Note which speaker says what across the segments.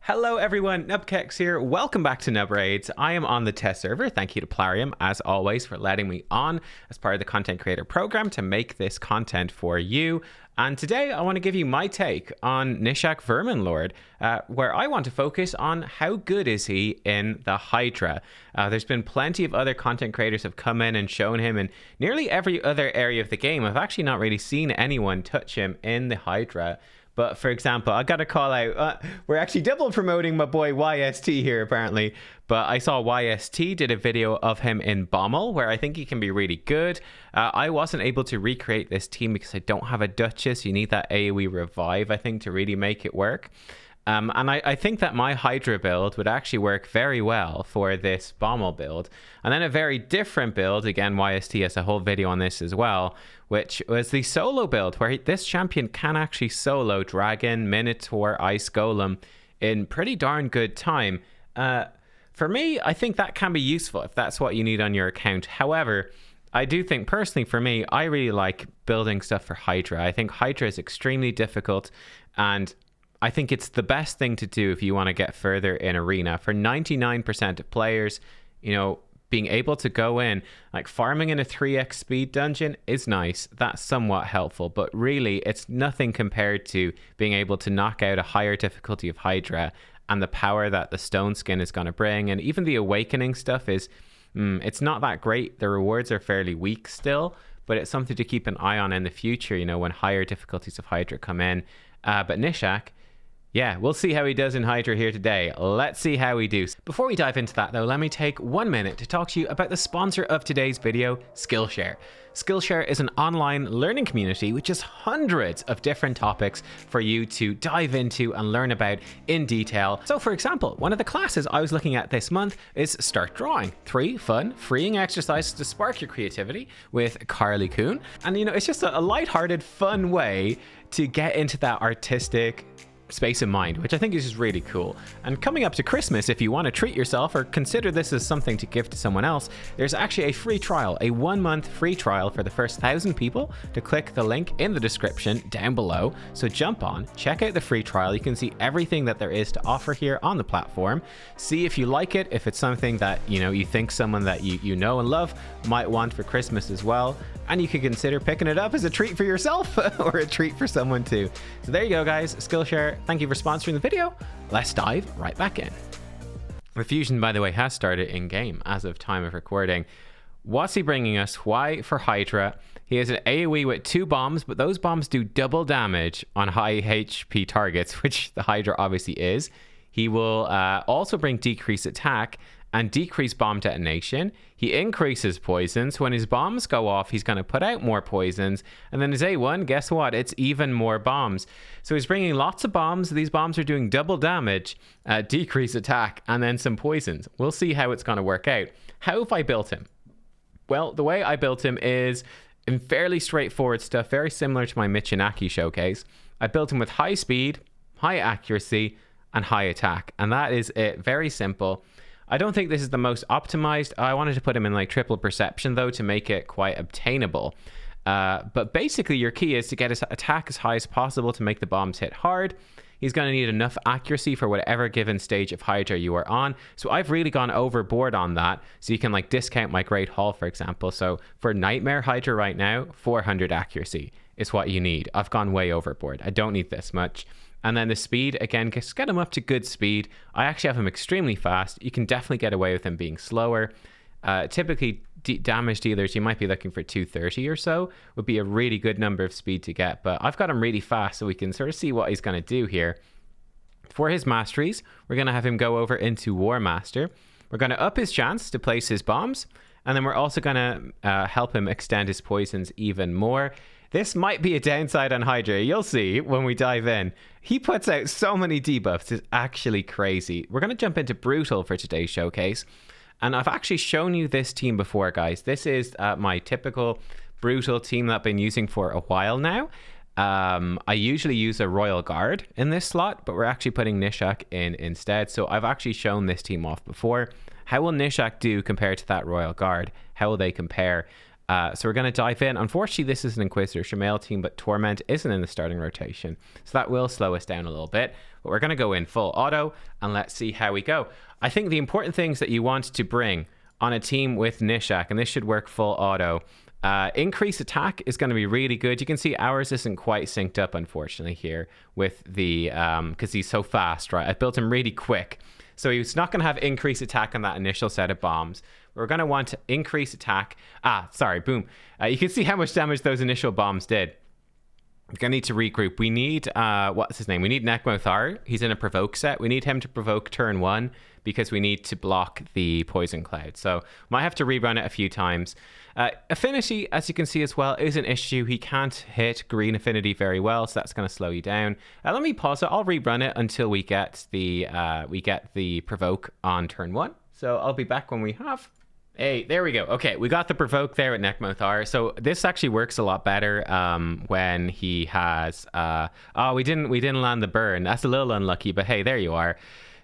Speaker 1: Hello everyone, nubkeks here. Welcome back to Nub Raids. I am on the test server. Thank you to Plarium, as always, for letting me on as part of the content creator program to make this content for you. And today I want to give you my take on Gnishak Verminlord, where I want to focus on how good is he in the Hydra. There's been plenty of other content creators have come in and shown him in nearly every other area of the game. I've actually not really seen anyone touch him in the Hydra. But for example, I got to call out, we're actually double promoting my boy YST here apparently. But I saw YST did a video of him in Bommel, where I think he can be really good. I wasn't able to recreate this team because I don't have a Duchess. You need that AoE revive, I think, to really make it work. And I think that my Hydra build would actually work very well for this Bommel build. And then a very different build, again, YST has a whole video on this as well, which was the solo build, where this champion can actually solo Dragon, Minotaur, Ice Golem in pretty darn good time. For me, I think that can be useful if that's what you need on your account. However, I do think personally for me, I really like building stuff for Hydra. I think Hydra is extremely difficult, and I think it's the best thing to do if you want to get further in Arena. For 99% of players, you know, being able to go in, like farming in a 3x speed dungeon is nice. That's somewhat helpful, but really it's nothing compared to being able to knock out a higher difficulty of Hydra and the power that the stone skin is going to bring. And even the awakening stuff is, it's not that great. The rewards are fairly weak still, but it's something to keep an eye on in the future, you know, when higher difficulties of Hydra come in. But Gnishak, yeah, we'll see how he does in Hydra here today. Let's see how he do. Before we dive into that though, let me take 1 minute to talk to you about the sponsor of today's video, Skillshare. Skillshare is an online learning community which has hundreds of different topics for you to dive into and learn about in detail. So for example, one of the classes I was looking at this month is Start Drawing. 3 fun, freeing exercises to spark your creativity with Carly Coon. And you know, it's just a lighthearted, fun way to get into that artistic space of mind, which I think is just really cool. And coming up to Christmas, if you want to treat yourself or consider this as something to give to someone else, there's actually a free trial, a 1-month free trial for the first 1,000 people. To click the link in the description down below. So jump on, check out the free trial. You can see everything that there is to offer here on the platform. See if you like it, if it's something that, you know, you think someone that you know and love might want for Christmas as well. And you can consider picking it up as a treat for yourself or a treat for someone too. So there you go, guys. Skillshare, thank you for sponsoring the video. Let's dive right back in. Refusion, by the way, has started in game as of time of recording. What's he bringing us? Why for Hydra? He has an AoE with 2 bombs, but those bombs do double damage on high HP targets, which the Hydra obviously is. He will also bring decreased attack and decrease bomb detonation. He increases poisons. When his bombs go off, he's going to put out more poisons. And then his A1, guess what? It's even more bombs. So he's bringing lots of bombs. These bombs are doing double damage, decrease attack, and then some poisons. We'll see how it's going to work out. How have I built him? Well, the way I built him is in fairly straightforward stuff, very similar to my Michinaki showcase. I built him with high speed, high accuracy, and high attack. And that is it. Very simple. I don't think this is the most optimized. I wanted to put him in like triple perception though to make it quite obtainable. But basically your key is to get his attack as high as possible to make the bombs hit hard. He's going to need enough accuracy for whatever given stage of Hydra you are on. So I've really gone overboard on that. So you can like discount my Great Hall, for example. So for Nightmare Hydra right now, 400 accuracy is what you need. I've gone way overboard. I don't need this much. And then the speed, again, just get him up to good speed. I actually have him extremely fast. You can definitely get away with him being slower. Typically, damage dealers, you might be looking for 230 or so, would be a really good number of speed to get. But I've got him really fast, so we can sort of see what he's going to do here. For his masteries, we're going to have him go over into War Master. We're going to up his chance to place his bombs. And then we're also going to help him extend his poisons even more. This might be a downside on Hydra. You'll see when we dive in. He puts out so many debuffs. It's actually crazy. We're going to jump into Brutal for today's showcase. And I've actually shown you this team before, guys. This is my typical Brutal team that I've been using for a while now. I usually use a Royal Guard in this slot, but we're actually putting Gnishak in instead. So I've actually shown this team off before. How will Gnishak do compared to that Royal Guard? How will they compare? So we're going to dive in. Unfortunately, this is an Inquisitor Shamail team, but Torment isn't in the starting rotation. So that will slow us down a little bit. But we're going to go in full auto, and let's see how we go. I think the important things that you want to bring on a team with Gnishak, and this should work full auto, increase attack is going to be really good. You can see ours isn't quite synced up, unfortunately, here with the, because he's so fast, right? I built him really quick. So he's not going to have increased attack on that initial set of bombs. We're going to want to increase attack. Boom. You can see how much damage those initial bombs did. We're going to need to regroup. We need, what's his name? We need Nekmothar. He's in a provoke set. We need him to provoke turn 1 because we need to block the poison cloud. So might have to rerun it a few times. Affinity, as you can see as well, is an issue. He can't hit green affinity very well, so that's going to slow you down. Let me pause it. I'll rerun it until we get the provoke on turn 1. So I'll be back when we have. Hey, there we go. Okay, we got the provoke there at Nekmothar. So this actually works a lot better when he has. We didn't land the burn. That's a little unlucky, but hey, there you are.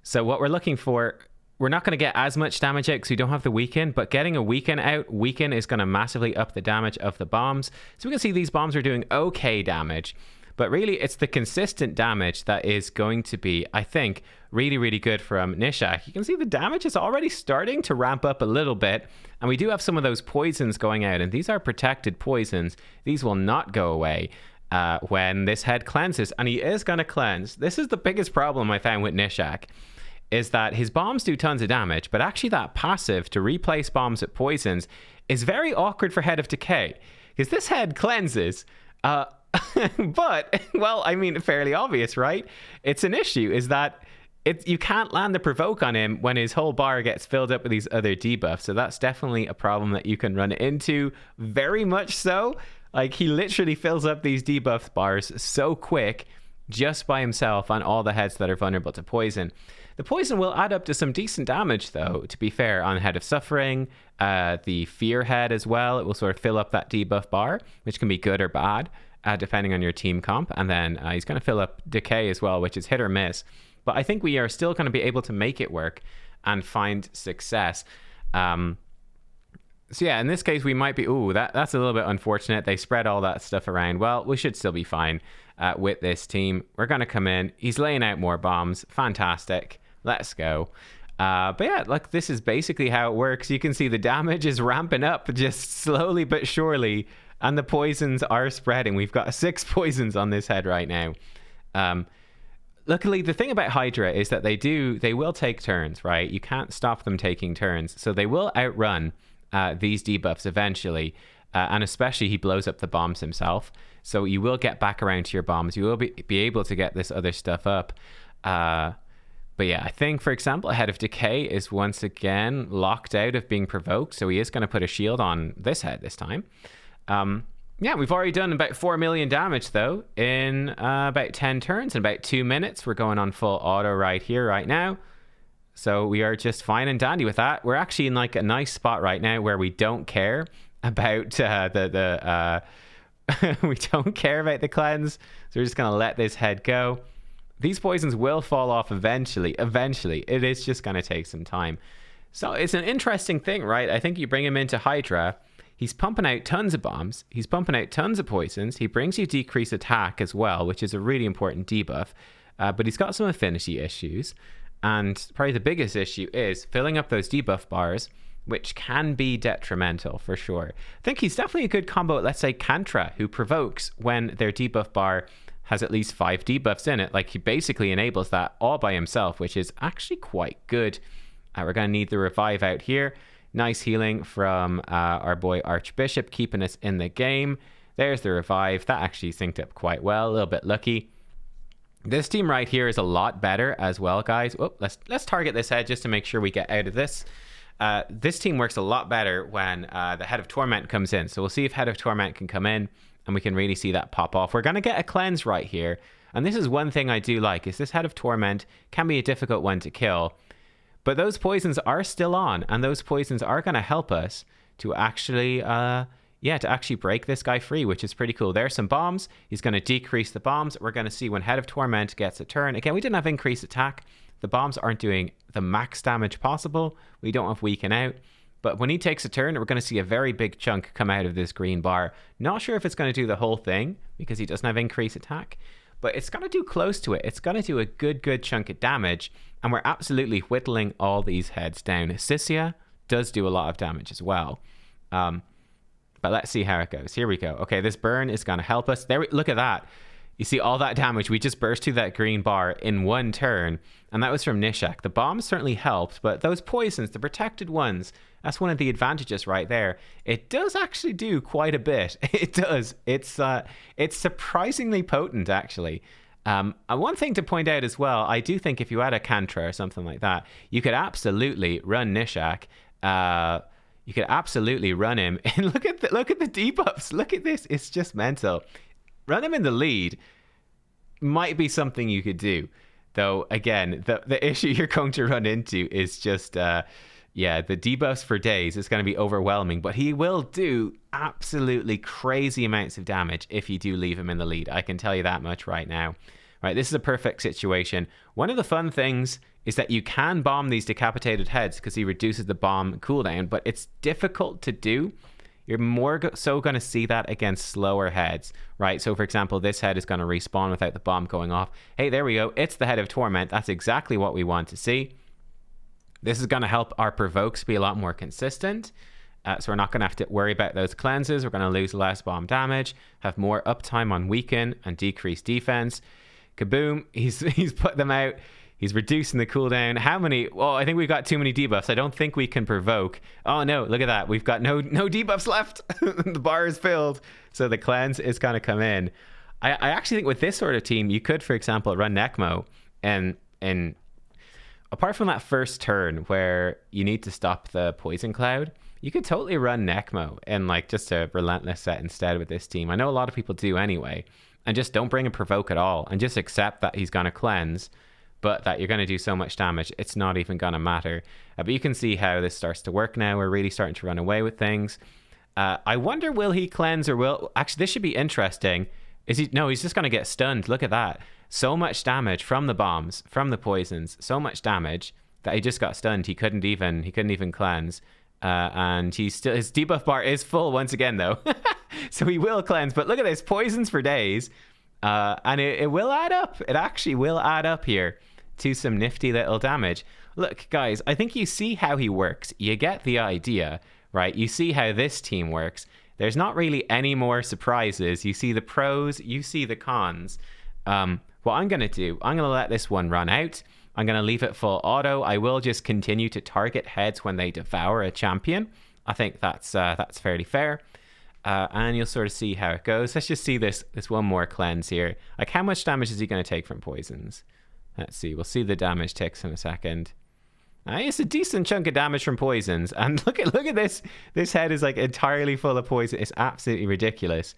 Speaker 1: So what we're looking for, we're not going to get as much damage out because we don't have the weaken, but getting a weaken out, weaken is going to massively up the damage of the bombs. So we can see these bombs are doing okay damage, but really it's the consistent damage that is going to be, I think, really, really good from Gnishak. You can see the damage is already starting to ramp up a little bit, and we do have some of those poisons going out, and these are protected poisons. These will not go away when this head cleanses, and he is going to cleanse. This is the biggest problem I found with Gnishak, is that his bombs do tons of damage, but actually that passive to replace bombs with poisons is very awkward for Head of Decay, because this head cleanses, but, well, I mean, fairly obvious, right? It's an issue, is that you can't land the provoke on him when his whole bar gets filled up with these other debuffs. So that's definitely a problem that you can run into, very much so. Like, he literally fills up these debuff bars so quick just by himself on all the heads that are vulnerable to poison. The poison will add up to some decent damage, though, to be fair, on Head of Suffering, the Fear head as well. It will sort of fill up that debuff bar, which can be good or bad, depending on your team comp. And then he's going to fill up Decay as well, which is hit or miss. But I think we are still going to be able to make it work and find success. So yeah, in this case, we might be... that's a little bit unfortunate. They spread all that stuff around. Well, we should still be fine with this team. We're going to come in. He's laying out more bombs. Fantastic. Let's go. But yeah, look, this is basically how it works. You can see the damage is ramping up just slowly but surely. And the poisons are spreading. We've got 6 poisons on this head right now. Luckily, the thing about Hydra is that they will take turns, right? You can't stop them taking turns. So they will outrun these debuffs eventually. And especially he blows up the bombs himself. So you will get back around to your bombs. You will be able to get this other stuff up. But yeah, I think, for example, Head of Decay is once again locked out of being provoked. So he is going to put a shield on this head this time. Yeah, we've already done about 4 million damage, though, in about 10 turns. In about 2 minutes, we're going on full auto right here, right now. So we are just fine and dandy with that. We're actually in like a nice spot right now where we don't care about we don't care about the cleanse. So we're just going to let this head go. These poisons will fall off eventually. Eventually. It is just going to take some time. So it's an interesting thing, right? I think you bring him into Hydra. He's pumping out tons of bombs. He's pumping out tons of poisons. He brings you decreased attack as well, which is a really important debuff. But he's got some affinity issues. And probably the biggest issue is filling up those debuff bars, which can be detrimental for sure. I think he's definitely a good combo, let's say Kantra, who provokes when their debuff bar has at least 5 debuffs in it. Like, he basically enables that all by himself, which is actually quite good. We're going to need the revive out here. Nice healing from our boy Archbishop, keeping us in the game. There's the revive. That actually synced up quite well. A little bit lucky. This team right here is a lot better as well, guys. Oh, let's target this head just to make sure we get out of this. This team works a lot better when the Head of Torment comes in. So we'll see if Head of Torment can come in and we can really see that pop off. We're going to get a cleanse right here. And this is one thing I do like, is this Head of Torment can be a difficult one to kill. But those poisons are still on, and those poisons are going to help us to actually, break this guy free, which is pretty cool. There's some bombs. He's going to decrease the bombs. We're going to see when Head of Torment gets a turn. Again, we didn't have increased attack. The bombs aren't doing the max damage possible. We don't have weaken out. But when he takes a turn, we're going to see a very big chunk come out of this green bar. Not sure if it's going to do the whole thing because he doesn't have increased attack, but it's going to do close to it. It's going to do a good chunk of damage, and we're absolutely whittling all these heads down. Sisia does do a lot of damage as well. But let's see how it goes. Here we go. Okay, this burn is going to help us. Look at that. You see all that damage. We just burst through that green bar in one turn, and that was from Gnishak. The bombs certainly helped, but those poisons, the protected ones, that's one of the advantages right there. It does actually do quite a bit. It does. It's surprisingly potent, actually. And one thing to point out as well, I do think if you had a Cantra or something like that, you could absolutely run Gnishak. You could absolutely run him. And look at the debuffs. Look at this. It's just mental. Run him in the lead might be something you could do. Though, again, the issue you're going to run into is just, the debuffs for days is going to be overwhelming. But he will do absolutely crazy amounts of damage if you do leave him in the lead. I can tell you that much right now. Right, this is a perfect situation. One of the fun things is that you can bomb these decapitated heads because he reduces the bomb cooldown, but it's difficult to do. You're more so going to see that against slower heads, right? So, for example, this head is going to respawn without the bomb going off. Hey, there we go. It's the Head of Torment. That's exactly what we want to see. This is going to help our provokes be a lot more consistent. So we're not going to have to worry about those cleanses. We're going to lose less bomb damage, have more uptime on weaken and decrease defense. Kaboom. He's put them out. He's reducing the cooldown. How many? Well, I think we've got too many debuffs. I don't think we can provoke. Oh, no. Look at that. We've got no debuffs left. The bar is filled. So the cleanse is going to come in. I actually think with this sort of team, you could, for example, run Necmo. And apart from that first turn where you need to stop the poison cloud, you could totally run Necmo and like just a relentless set instead with this team. I know a lot of people do anyway. And just don't bring a provoke at all. And just accept that he's going to cleanse, but that you're going to do so much damage, it's not even going to matter. But you can see how this starts to work now. We're really starting to run away with things. I wonder, will he cleanse or will... Actually, this should be interesting. No, he's just going to get stunned. Look at that. So much damage from the bombs, from the poisons. So much damage that he just got stunned. He couldn't even cleanse. And his debuff bar is full once again, though. So he will cleanse. But look at this. Poisons for days. And it will add up. It actually will add up here to some nifty little damage. Look, guys, I think you see how he works. You get the idea, right? You see how this team works. There's not really any more surprises. You see the pros, you see the cons. What I'm going to do, I'm going to let this one run out. I'm going to leave it full auto. I will just continue to target heads when they devour a champion. I think that's fairly fair. And you'll sort of see how it goes. Let's just see this one more cleanse here. Like, how much damage is he going to take from poisons? Let's see. We'll see the damage ticks in a second. It's a decent chunk of damage from poisons. And look at this. This head is like entirely full of poison. It's absolutely ridiculous.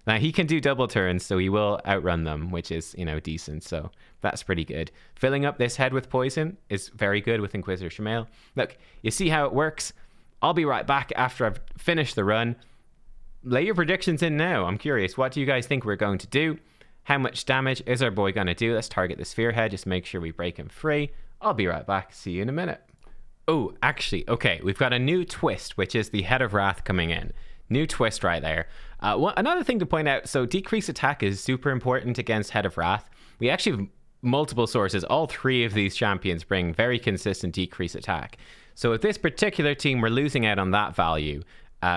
Speaker 1: Now, he can do double turns, so he will outrun them, which is, decent. So that's pretty good. Filling up this head with poison is very good with Inquisitor Shamail. Look, you see how it works? I'll be right back after I've finished the run. Lay your predictions in now. I'm curious. What do you guys think we're going to do? How much damage is our boy going to do? Let's target the sphere head. Just make sure we break him free. I'll be right back. See you in a minute. Oh, actually, okay. We've got a new twist, which is the Head of Wrath coming in. New twist right there. Another thing to point out, so decrease attack is super important against Head of Wrath. We actually have multiple sources. All three of these champions bring very consistent decrease attack. So with this particular team, we're losing out on that value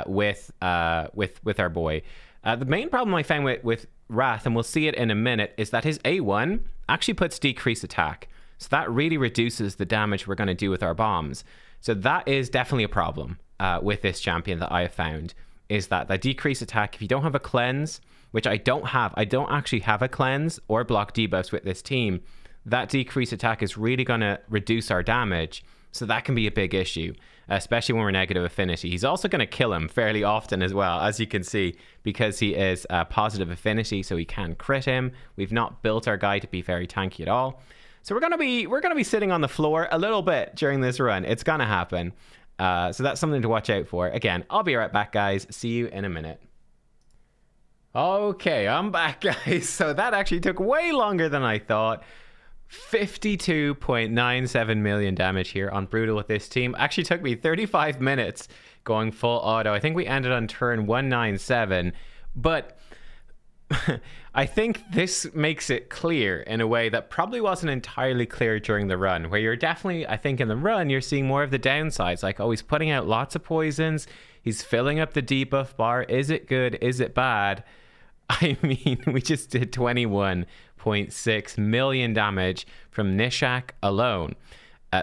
Speaker 1: with our boy. The main problem I found with Wrath, and we'll see it in a minute, is that his A1 actually puts decrease attack. So that really reduces the damage we're going to do with our bombs. So that is definitely a problem with this champion that I have found, is that the decrease attack, if you don't have a cleanse, which I don't actually have a cleanse or block debuffs with this team, that decrease attack is really going to reduce our damage. So that can be a big issue, especially when we're negative affinity. He's also going to kill him fairly often as well, as you can see, because he is positive affinity, so he can crit him. We've not built our guy to be very tanky at all. So we're gonna be sitting on the floor a little bit during this run. It's gonna happen. So that's something to watch out for. Again, I'll be right back, guys. See you in a minute. Okay, I'm back, guys. So that actually took way longer than I thought. 52.97 million damage here on Brutal with this team. Actually took me 35 minutes going full auto. I think we ended on turn 197, but I think this makes it clear in a way that probably wasn't entirely clear during the run, where you're definitely, I think in the run, you're seeing more of the downsides. Like, oh, he's putting out lots of poisons. He's filling up the debuff bar. Is it good? Is it bad? I mean, we just did 21.6 million damage from Gnishak alone.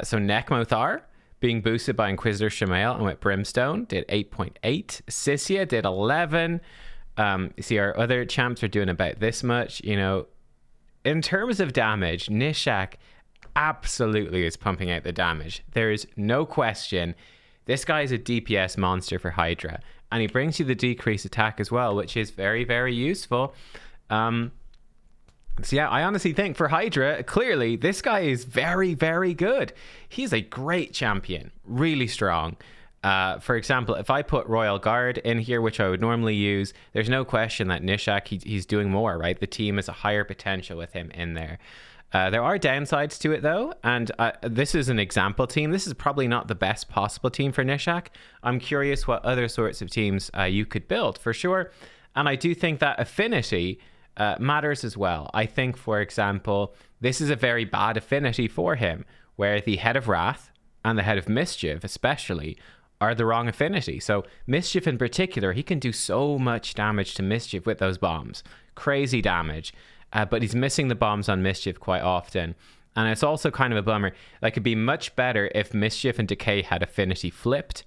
Speaker 1: So Nekmothar, being boosted by Inquisitor Shamael and with Brimstone, did 8.8. Sissia did 11. You see, our other champs are doing about this much. You know, in terms of damage, Gnishak absolutely is pumping out the damage. There is no question. This guy is a DPS monster for Hydra, and he brings you the decreased attack as well, which is very, very useful. So yeah, I honestly think for Hydra, clearly this guy is very, very good. He's a great champion, really strong. For example, if I put Royal Guard in here, which I would normally use, there's no question that Gnishak, he's doing more, right? The team has a higher potential with him in there. There are downsides to it, though, and this is an example team. This is probably not the best possible team for Gnishak. I'm curious what other sorts of teams you could build, for sure. And I do think that affinity matters as well. I think, for example, this is a very bad affinity for him, where the Head of Wrath and the Head of Mischief, especially, are the wrong affinity. So Mischief in particular, he can do so much damage to Mischief with those bombs. Crazy damage. But he's missing the bombs on Mischief quite often. And it's also kind of a bummer. Like, it'd be much better if Mischief and Decay had affinity flipped.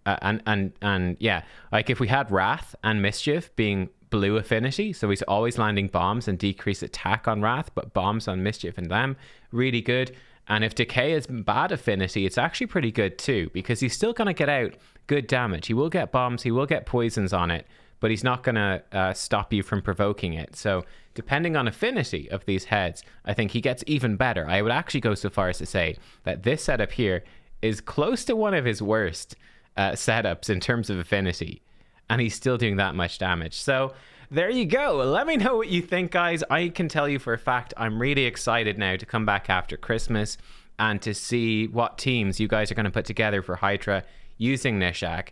Speaker 1: And yeah, like if we had Wrath and Mischief being blue affinity, so he's always landing bombs and decreased attack on Wrath, but bombs on Mischief and them, really good. And if Decay is bad affinity, it's actually pretty good too, because he's still going to get out good damage. He will get bombs, he will get poisons on it, but he's not going to stop you from provoking it. So depending on affinity of these heads, I think he gets even better. I would actually go so far as to say that this setup here is close to one of his worst setups in terms of affinity, and he's still doing that much damage. So there you go. Let me know what you think, guys. I can tell you for a fact I'm really excited now to come back after Christmas and to see what teams you guys are going to put together for Hydra using Gnishak.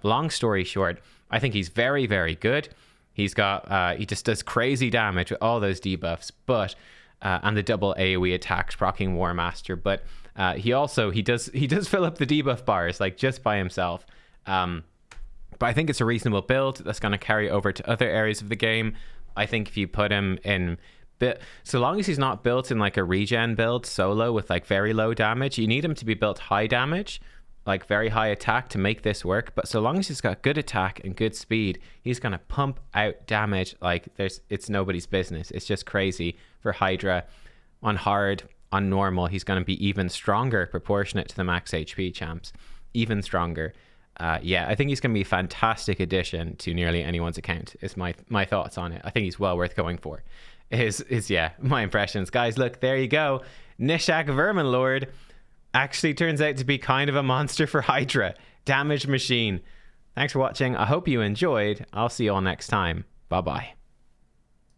Speaker 1: Long story short, I think he's very, very good. He's got he just does crazy damage with all those debuffs, but and the double AoE attacks proccing War Master. But he does fill up the debuff bars like just by himself. But I think it's a reasonable build that's going to carry over to other areas of the game. I think if you put him in, so long as he's not built in like a regen build solo with like very low damage, you need him to be built high damage, like very high attack to make this work. But so long as he's got good attack and good speed, he's going to pump out damage like it's nobody's business. It's just crazy for Hydra. On hard, on normal, he's going to be even stronger proportionate to the max HP champs, even stronger. Yeah, I think he's going to be a fantastic addition to nearly anyone's account, is my thoughts on it. I think he's well worth going for. Yeah, my impressions. Guys, look, there you go. Gnishak Verminlord actually turns out to be kind of a monster for Hydra. Damage machine. Thanks for watching. I hope you enjoyed. I'll see you all next time. Bye-bye.